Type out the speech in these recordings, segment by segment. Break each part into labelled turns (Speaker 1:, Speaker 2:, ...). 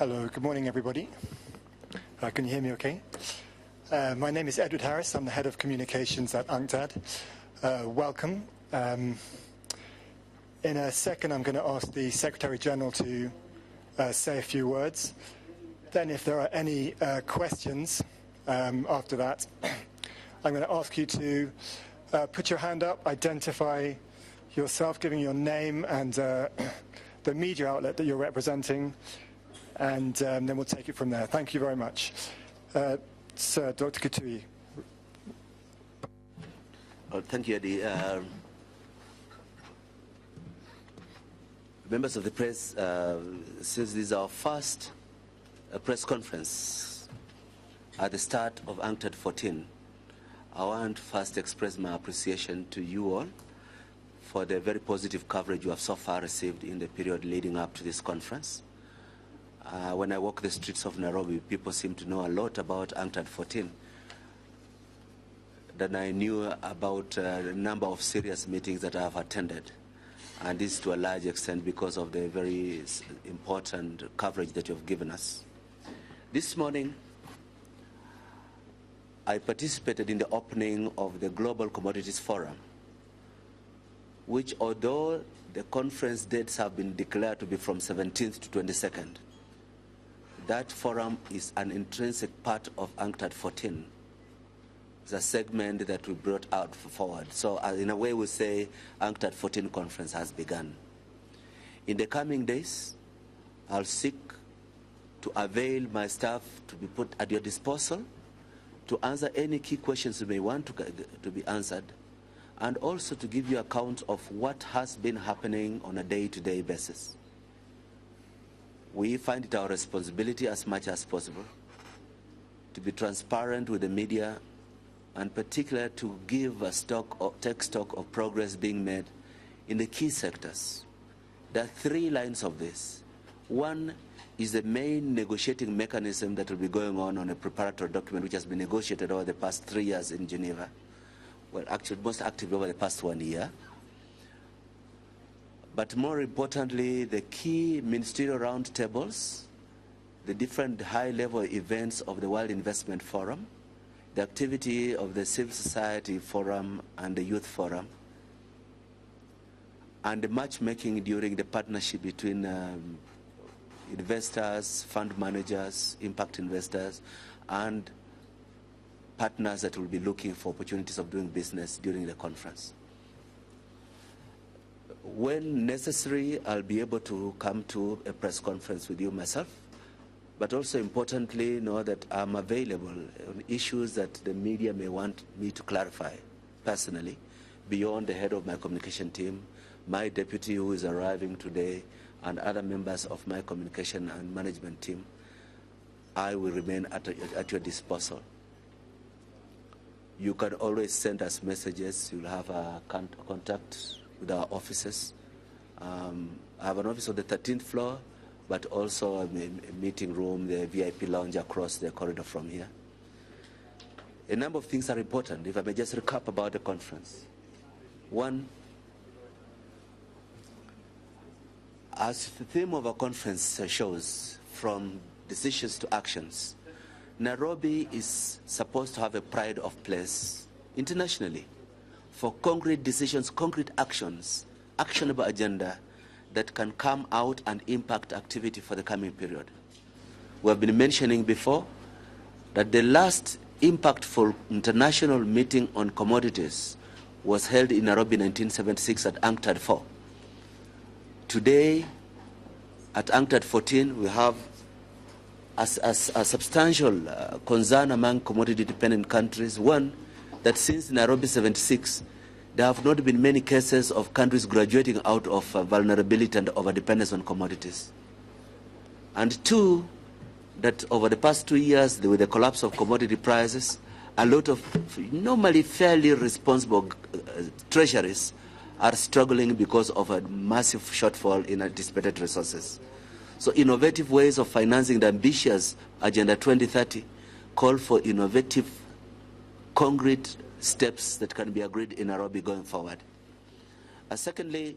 Speaker 1: Hello, good morning, everybody. Can you hear me okay? My name is Edward Harris. I'm the head of communications at UNCTAD. Welcome. In a second, I'm going to ask the Secretary General to say a few words. Then, if there are any questions after that, I'm going to ask you to put your hand up, identify yourself, giving your name and the media outlet that you're representing, and then we'll take it from there. Thank you very much. Sir, Dr. Kituyi.
Speaker 2: Thank you, Eddie. Members of the press, since this is our first press conference at the start of UNCTAD 14, I want to first express my appreciation to you all for the very positive coverage you have so far received in the period leading up to this conference. When I walk the streets of Nairobi, people seem to know a lot about UNCTAD 14 than I knew about the number of serious meetings that I have attended. And this to a large extent because of the very important coverage that you have given us. This morning, I participated in the opening of the Global Commodities Forum, which, although the conference dates have been declared to be from 17th to 22nd, that forum is an intrinsic part of UNCTAD 14. It's a segment that we brought out forward. So in a way, we say UNCTAD 14 conference has begun. In the coming days, I'll seek to avail my staff to be put at your disposal to answer any key questions you may want to be answered, and also to give you account of what has been happening on a day-to-day basis. We find it our responsibility as much as possible to be transparent with the media, and particularly to give take stock of progress being made in the key sectors. There are three lines of this. One is the main negotiating mechanism that will be going on a preparatory document which has been negotiated over the past 3 years in Geneva. Well, actually, most actively over the past 1 year. But more importantly, the key ministerial roundtables, the different high-level events of the World Investment Forum, the activity of the Civil Society Forum and the Youth Forum, and the matchmaking during the partnership between investors, fund managers, impact investors, and partners that will be looking for opportunities of doing business during the conference. When necessary, I'll be able to come to a press conference with you myself, but also importantly, know that I'm available on issues that the media may want me to clarify personally, beyond the head of my communication team, my deputy who is arriving today, and other members of my communication and management team. I will remain at your disposal. You can always send us messages. You'll have a contact with our offices. I have an office on the 13th floor, but also a meeting room, the VIP lounge across the corridor from here. A number of things are important. If I may just recap about the conference. One, as the theme of our conference shows, from decisions to actions, Nairobi is supposed to have a pride of place internationally for concrete decisions, concrete actions, actionable agenda that can come out and impact activity for the coming period. We have been mentioning before that the last impactful international meeting on commodities was held in Nairobi in 1976 at UNCTAD 4. Today, at UNCTAD 14, we have a substantial concern among commodity-dependent countries. One, that since Nairobi 76, there have not been many cases of countries graduating out of vulnerability and overdependence on commodities. And two, that over the past 2 years, with the collapse of commodity prices, a lot of normally fairly responsible treasuries are struggling because of a massive shortfall in anticipated resources. So innovative ways of financing the ambitious Agenda 2030 call for innovative, concrete steps that can be agreed in Nairobi going forward. Secondly,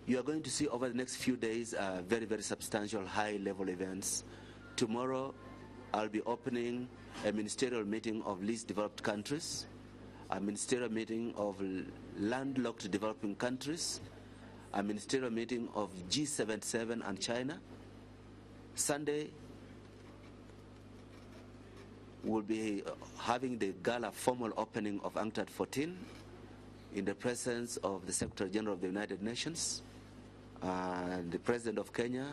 Speaker 2: You are going to see over the next few days very, very substantial high-level events. Tomorrow, I'll be opening a ministerial meeting of least developed countries, a ministerial meeting of landlocked developing countries, a ministerial meeting of G77 and China. Sunday, we'll be having the gala formal opening of UNCTAD 14 in the presence of the Secretary General of the United Nations, the President of Kenya,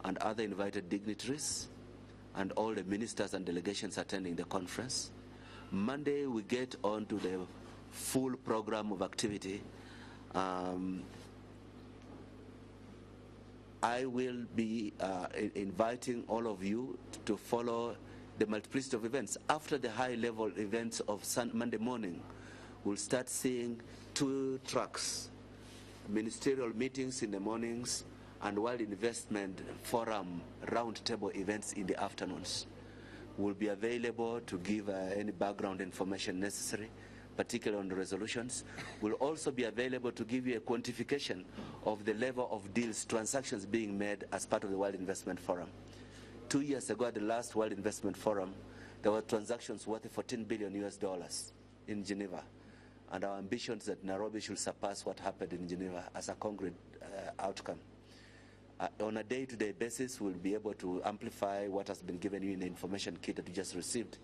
Speaker 2: and other invited dignitaries, and all the ministers and delegations attending the conference. Monday, we get on to the full program of activity. I will be inviting all of you to follow the multiplicity of events. After the high-level events of Monday morning, we'll start seeing 2 tracks, ministerial meetings in the mornings and World Investment Forum roundtable events in the afternoons. We'll be available to give any background information necessary, particularly on the resolutions. We'll also be available to give you a quantification of the level of deals, transactions being made as part of the World Investment Forum. 2 years ago at the last World Investment Forum, there were transactions worth $14 billion in Geneva. And our ambition is that Nairobi should surpass what happened in Geneva as a concrete outcome. On a day-to-day basis, we'll be able to amplify what has been given you in the information kit that you just received,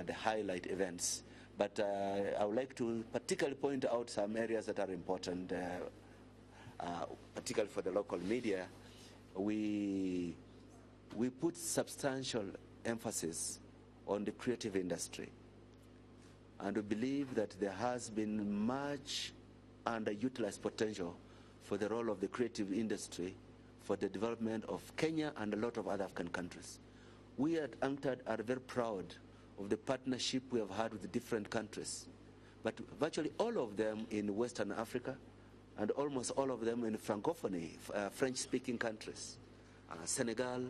Speaker 2: the highlight events. But I would like to particularly point out some areas that are important, particularly for the local media. We put substantial emphasis on the creative industry. And we believe that there has been much underutilized potential for the role of the creative industry for the development of Kenya and a lot of other African countries. We at UNCTAD are very proud of the partnership we have had with the different countries, but virtually all of them in Western Africa and almost all of them in Francophonie, French-speaking countries. Senegal,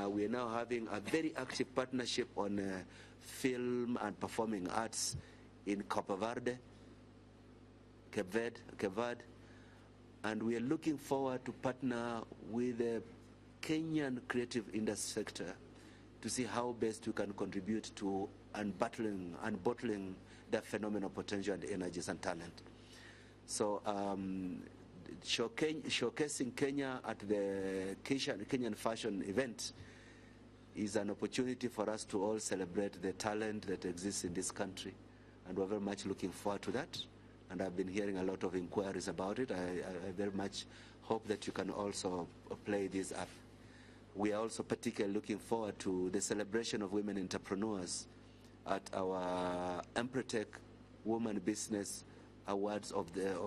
Speaker 2: we are now having a very active partnership on film and performing arts in Cape Verde, and we are looking forward to partner with the Kenyan creative industry sector to see how best we can contribute to unbottling the phenomenal potential and energies and talent. So showcasing Kenya at the Kenyan fashion event is an opportunity for us to all celebrate the talent that exists in this country, and we're very much looking forward to that. And I've been hearing a lot of inquiries about it. I very much hope that you can also play this up. We are also particularly looking forward to the celebration of women entrepreneurs at our Empretech Women Business Awards of the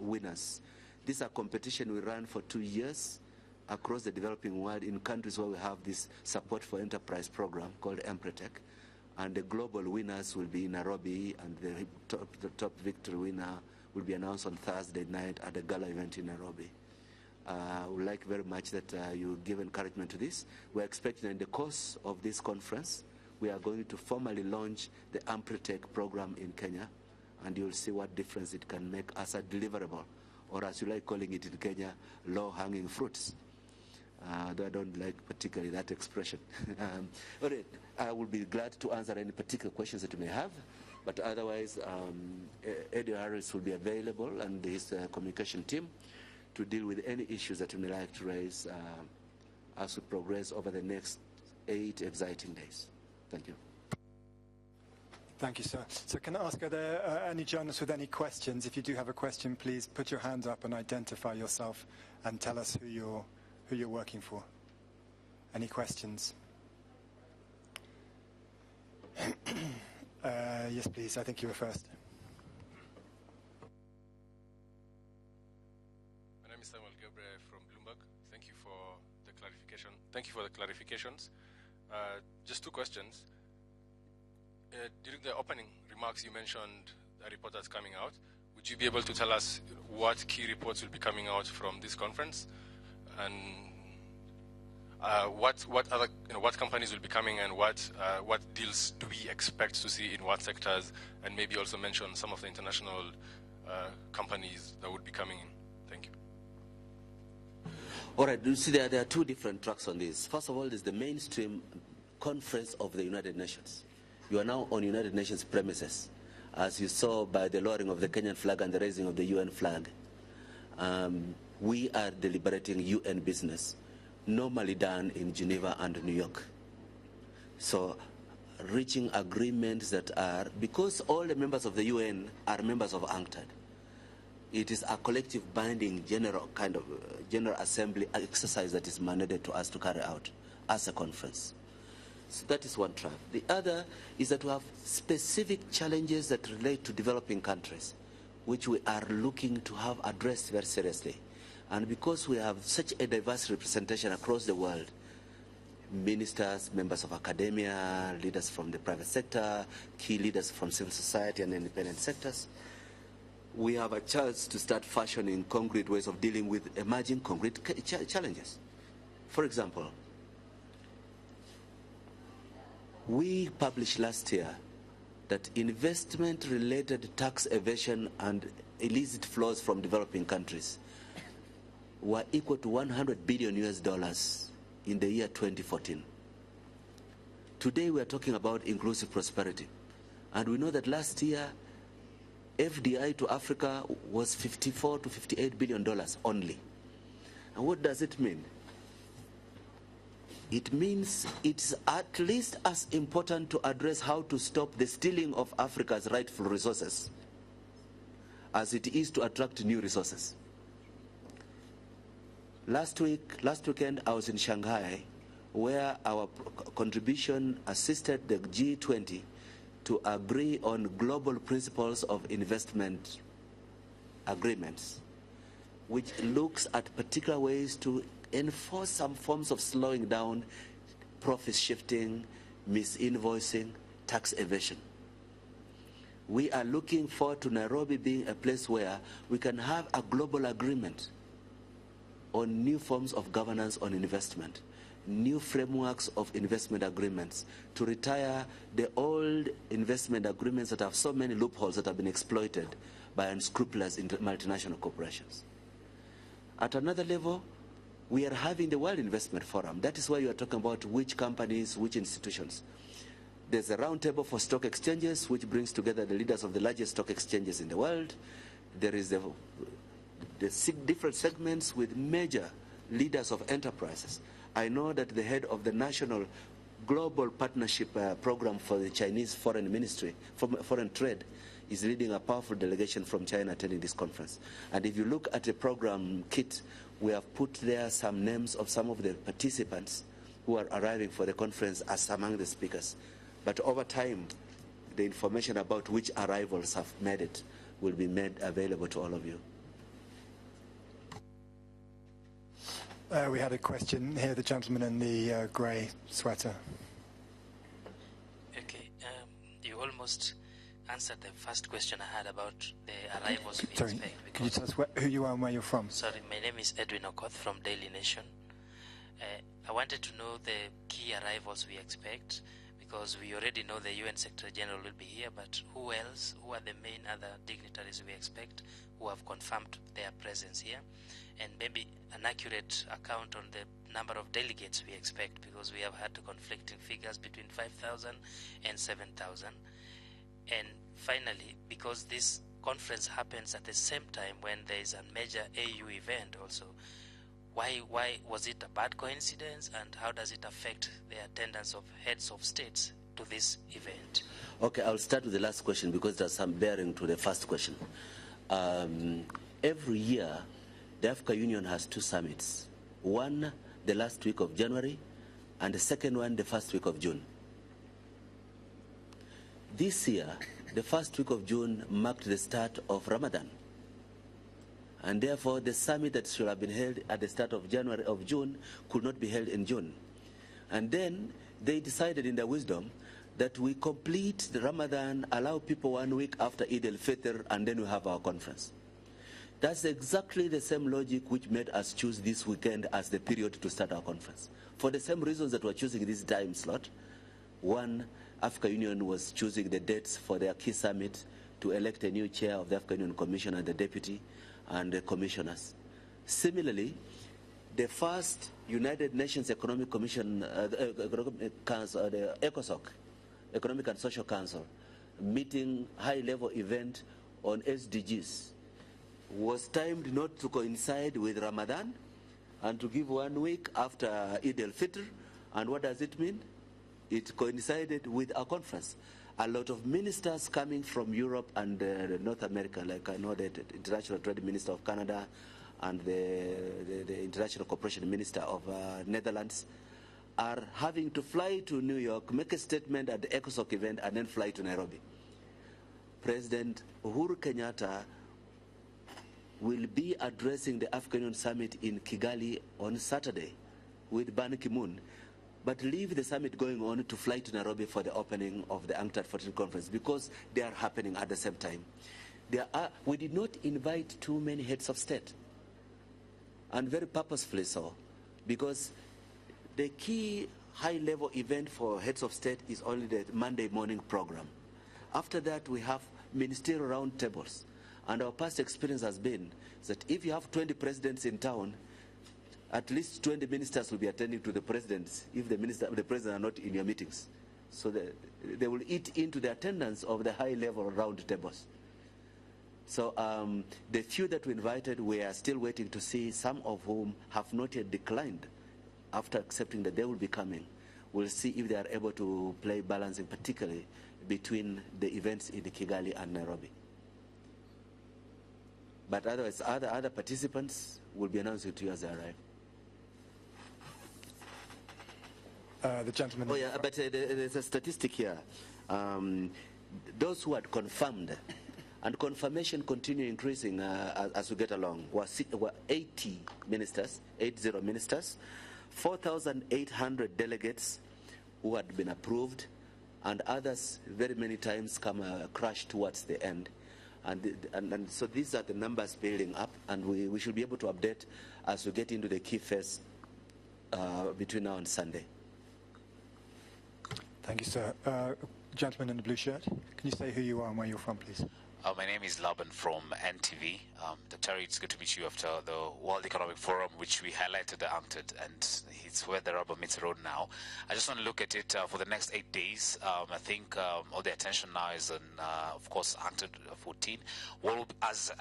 Speaker 2: winners. This is a competition we ran for 2 years across the developing world in countries where we have this support for enterprise program called Empretech. And the global winners will be in Nairobi, and the top victory winner will be announced on Thursday night at the gala event in Nairobi. I would like very much that you give encouragement to this. We're expecting in the course of this conference, we are going to formally launch the Empretech program in Kenya, and you'll see what difference it can make as a deliverable, or as you like calling it in Kenya, low-hanging fruits. Though I don't like particularly that expression. All right, I will be glad to answer any particular questions that you may have, but otherwise, Eddie Harris will be available and his communication team to deal with any issues that you may like to raise as we progress over the next 8 exciting days. Thank you.
Speaker 1: Thank you, sir. So can I ask, are there any journalists with any questions? If you do have a question, please put your hand up and identify yourself and tell us who you're working for. Any questions? Yes, please. I think you were first.
Speaker 3: My name is Samuel Gebre from Bloomberg. Thank you for the clarification. Thank you for the clarifications. Just 2 questions. During the opening remarks, you mentioned a report that's coming out. Would you be able to tell us what key reports will be coming out from this conference, and what other what companies will be coming, and what deals do we expect to see in what sectors, and maybe also mention some of the international companies that would be coming in? Thank you.
Speaker 2: All right, you see there are two different tracks on this. First of all, there's the mainstream conference of the United Nations. You are now on United Nations premises, as you saw by the lowering of the Kenyan flag and the raising of the UN flag. We are deliberating UN business, normally done in Geneva and New York. So reaching agreements that are, because all the members of the UN are members of UNCTAD, it is a collective binding general assembly exercise that is mandated to us to carry out as a conference. So that is one track. The other is that we have specific challenges that relate to developing countries, which we are looking to have addressed very seriously. And because we have such a diverse representation across the world, ministers, members of academia, leaders from the private sector, key leaders from civil society and independent sectors, we have a chance to start fashioning concrete ways of dealing with emerging concrete challenges. For example, we published last year that investment-related tax evasion and illicit flows from developing countries were equal to $100 billion in the year 2014. Today we are talking about inclusive prosperity. And we know that last year, FDI to Africa was $54 to $58 billion only. And what does it mean? It means it's at least as important to address how to stop the stealing of Africa's rightful resources as it is to attract new resources. Last weekend, I was in Shanghai, where our contribution assisted the G20 to agree on global principles of investment agreements, which looks at particular ways to enforce some forms of slowing down profit shifting, misinvoicing, tax evasion. We are looking forward to Nairobi being a place where we can have a global agreement on new forms of governance on investment, new frameworks of investment agreements, to retire the old investment agreements that have so many loopholes that have been exploited by unscrupulous multinational corporations. At another level, we are having the World Investment Forum. That is why you are talking about which companies, which institutions. There's a roundtable for stock exchanges, which brings together the leaders of the largest stock exchanges in the world. There is the different segments with major leaders of enterprises. I know that the head of the National Global Partnership Program for the Chinese Foreign Ministry, Foreign Trade, is leading a powerful delegation from China attending this conference. And if you look at the program kit, we have put there some names of some of the participants who are arriving for the conference as among the speakers. But over time, the information about which arrivals have made it will be made available to all of you.
Speaker 1: We had a question here, the gentleman in the grey sweater.
Speaker 4: Okay, you almost answered the first question I had about the arrivals we
Speaker 1: Sorry,
Speaker 4: expect.
Speaker 1: can you tell us who you are and where you're from?
Speaker 4: Sorry, my name is Edwin Okoth from Daily Nation. I wanted to know the key arrivals we expect, because we already know the UN Secretary General will be here, but who else, who are the main other dignitaries we expect who have confirmed their presence here? And maybe an accurate account on the number of delegates we expect, because we have had conflicting figures between 5,000 and 7,000. And finally, because this conference happens at the same time when there is a major AU event also, why was it a bad coincidence, and how does it affect the attendance of heads of states to this event?
Speaker 2: Okay, I'll start with the last question because there's some bearing to the first question. Every year, the African Union has two summits. One, the last week of January, and the second one, the first week of June. This year, the first week of June marked the start of Ramadan. And therefore, the summit that should have been held at the start of June could not be held in June. And then they decided in their wisdom that we complete the Ramadan, allow people 1 week after Eid al-Fitr, and then we have our conference. That's exactly the same logic which made us choose this weekend as the period to start our conference. For the same reasons that we're choosing this time slot. One, African Union was choosing the dates for their key summit to elect a new chair of the African Union Commission and the deputy and the commissioners. Similarly, the first United Nations Economic Commission, Economic Council, the ECOSOC, Economic and Social Council, meeting high-level event on SDGs, was timed not to coincide with Ramadan and to give 1 week after Eid al-Fitr. And what does it mean? It coincided with our conference. A lot of ministers coming from Europe and North America, like I know that International Trade Minister of Canada and the International Cooperation Minister of Netherlands are having to fly to New York, make a statement at the ECOSOC event, and then fly to Nairobi. President Uhuru Kenyatta will be addressing the African Union Summit in Kigali on Saturday with Ban Ki-moon, but leave the summit going on to fly to Nairobi for the opening of the UNCTAD 14th conference, because they are happening at the same time. We did not invite too many heads of state, and very purposefully so, because the key high-level event for heads of state is only the Monday morning program. After that, we have ministerial roundtables. And our past experience has been that if you have 20 presidents in town, at least 20 ministers will be attending to the presidents if the president are not in your meetings. So they will eat into the attendance of the high-level roundtables. So the few that we invited, we are still waiting to see, some of whom have not yet declined after accepting that they will be coming. We'll see if they are able to play balancing, particularly between the events in Kigali and Nairobi. But otherwise, other participants will be announced to you as they arrive.
Speaker 1: The gentleman.
Speaker 2: Oh, yeah, but there's a statistic here. Those who had confirmed, and confirmation continue increasing as we get along, were 80 ministers, 80 ministers, 4,800 delegates who had been approved, and others very many times crash towards the end. And so these are the numbers building up, and we should be able to update as we get into the key phase between now and Sunday.
Speaker 1: Thank you, sir. Gentleman in the blue shirt, can you say who you are and where you're from, please?
Speaker 5: My name is Laban from NTV. Dr. It's good to meet you after the World Economic Forum, which we highlighted the UNCTAD, and it's where the rubber meets the road now. I just want to look at it for the next 8 days. I think all the attention now is on, of course, UNCTAD 14. As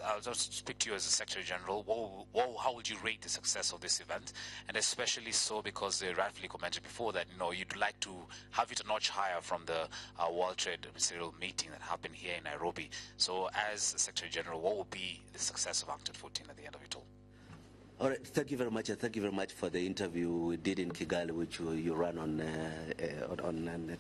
Speaker 5: I'll just speak to you as a Secretary General, how would you rate the success of this event? And especially so because they rightfully commented before that, you'd like to have it a notch higher from the World Trade Ministerial meeting that happened here in Nairobi. So as Secretary General, what will be the success of UNCTAD 14 at the end of it all?
Speaker 2: All right, thank you very much, and thank you very much for the interview we did in Kigali, which you ran on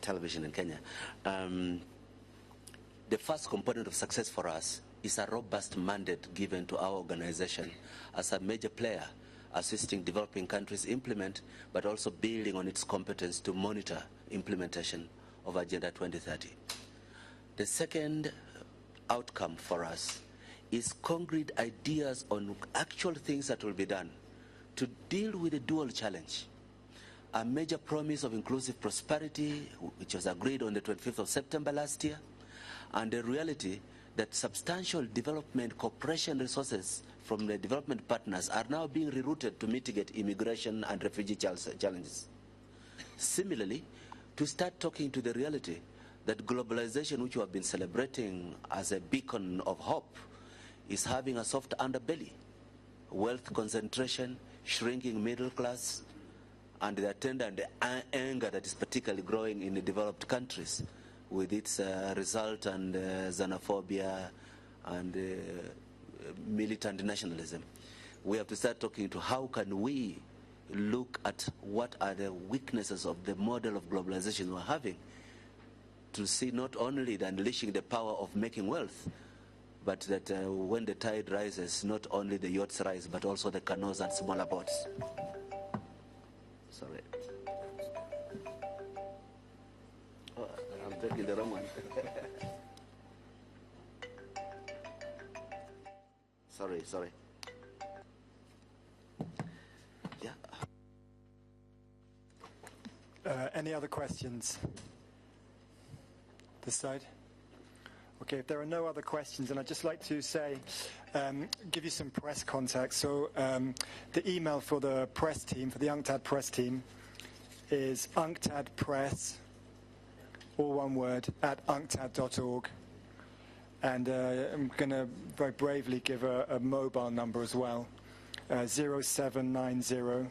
Speaker 2: television in Kenya. The first component of success for us is a robust mandate given to our organization as a major player, assisting developing countries implement, but also building on its competence to monitor implementation of Agenda 2030. The second outcome for us is concrete ideas on actual things that will be done to deal with the dual challenge. A major promise of inclusive prosperity, which was agreed on the 25th of September last year, and the reality that substantial development cooperation resources from the development partners are now being rerouted to mitigate immigration and refugee challenges. Similarly, to start talking to the reality that globalization, which we have been celebrating as a beacon of hope, is having a soft underbelly. Wealth concentration, shrinking middle class, and the attendant anger that is particularly growing in the developed countries with its resultant xenophobia and militant nationalism. We have to start talking to how can we look at what are the weaknesses of the model of globalization we're having, to see not only the unleashing the power of making wealth, but that when the tide rises, not only the yachts rise, but also the canoes and smaller boats. Sorry. Oh, I'm taking the wrong one. Sorry. Yeah.
Speaker 1: Any other questions? This side? Okay, if there are no other questions, then I'd just like to say, give you some press context. So the email for the press team, for the UNCTAD press team, is unctadpress, all one word, at unctad.org. And I'm going to very bravely give a mobile number as well, 0790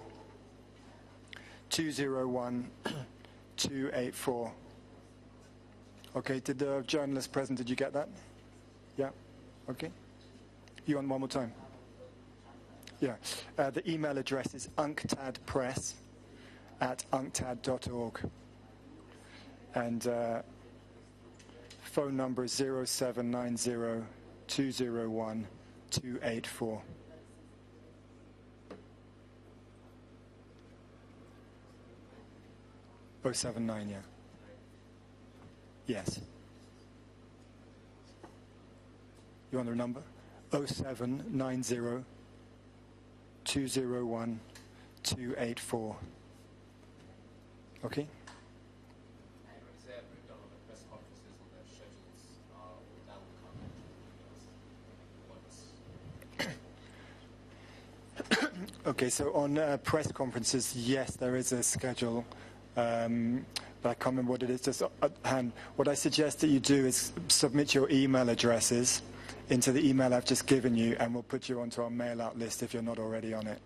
Speaker 1: 201 284. Okay, did the journalist present, did you get that? Yeah? Okay. You want one more time? Yeah. The email address is unctadpress at unctad.org. And phone number is 0790 201 284. Oh, 79, yeah. Yes. You want the number? 0790 201 284. Okay? Okay, so on press conferences, yes, there is a schedule, but I can't remember what it is just at hand. What I suggest that you do is submit your email addresses into the email I've just given you, and we'll put you onto our mail-out list if you're not already on it.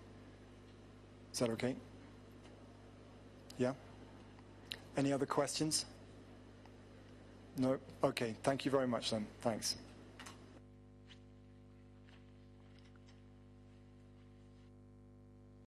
Speaker 1: Is that okay? Yeah? Any other questions? No? Okay, thank you very much then. Thanks.